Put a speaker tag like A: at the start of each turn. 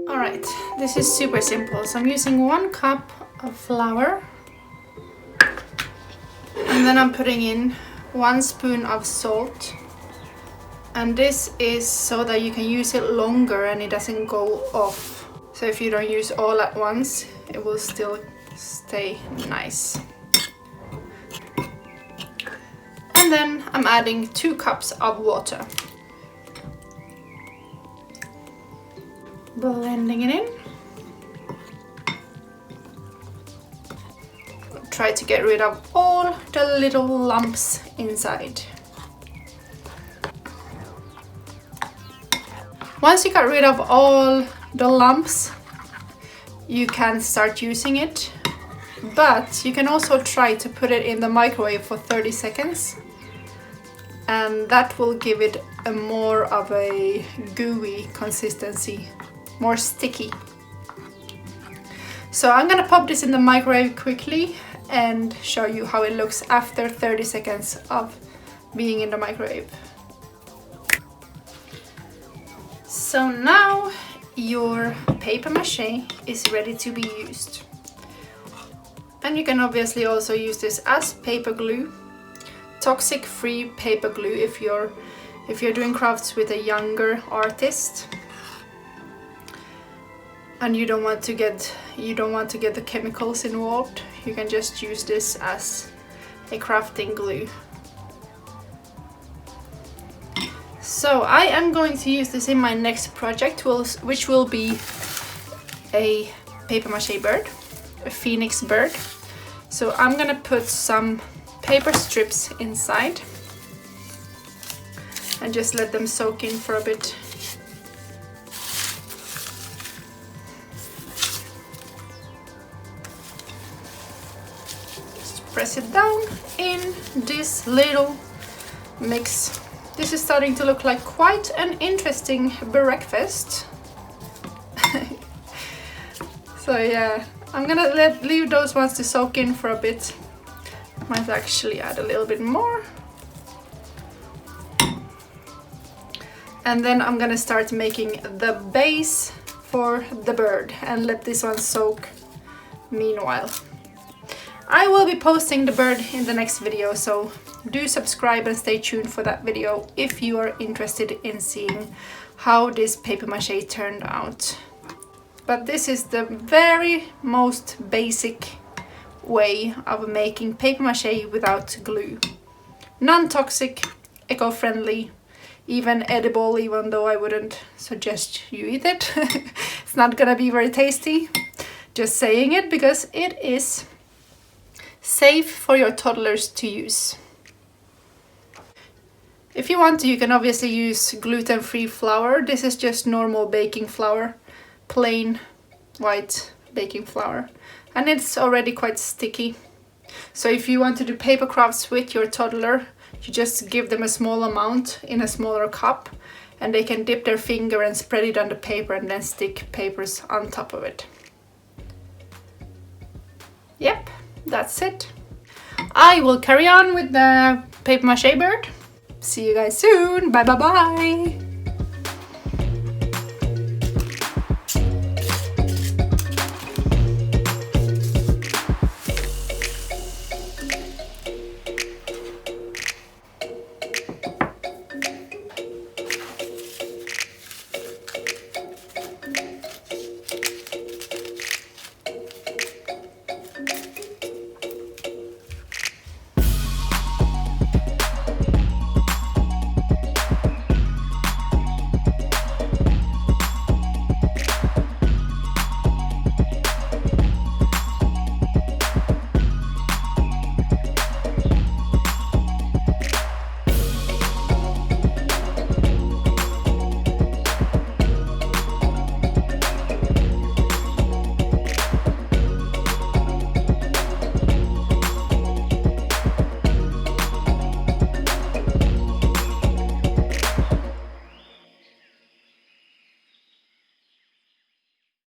A: Alright, this is super simple. So I'm using 1 cup of flour, and then I'm putting in 1 spoon of salt. And this is so that you can use it longer and it doesn't go off. So if you don't use all at once, it will still stay nice. And then I'm adding 2 cups of water. Blending it in. Try to get rid of all the little lumps inside. Once you got rid of all the lumps, you can start using it, but you can also try to put it in the microwave for 30 seconds, and that will give it a more of a gooey consistency, more sticky. So I'm gonna pop this in the microwave quickly and show you how it looks after 30 seconds of being in the microwave. So now your paper mache is ready to be used. And you can obviously also use this as paper glue, toxic-free paper glue if you're doing crafts with a younger artist and you don't want to get the chemicals involved. You can just use this as a crafting glue. So I am going to use this in my next project, which will be a paper mache bird, a phoenix bird. So I'm gonna put some paper strips inside and just let them soak in for a bit. Just press it down in this little mix. This is starting to look like quite an interesting breakfast. So yeah, I'm gonna leave those ones to soak in for a bit. Might actually add a little bit more. And then I'm gonna start making the base for the bird and let this one soak meanwhile. I will be posting the bird in the next video, so do subscribe and stay tuned for that video if you are interested in seeing how this paper mache turned out. But this is the very most basic way of making paper mache without glue. Non-toxic, eco-friendly, even edible, even though I wouldn't suggest you eat it. It's not gonna be very tasty. Just saying it because it is safe for your toddlers to use. If you want to, you can obviously use gluten-free flour. This is just normal baking flour, plain white baking flour, and it's already quite sticky. So if you want to do paper crafts with your toddler, you just give them a small amount in a smaller cup, and they can dip their finger and spread it on the paper and then stick papers on top of it. Yep, that's it. I will carry on with the paper mache bird. See you guys soon. Bye bye bye.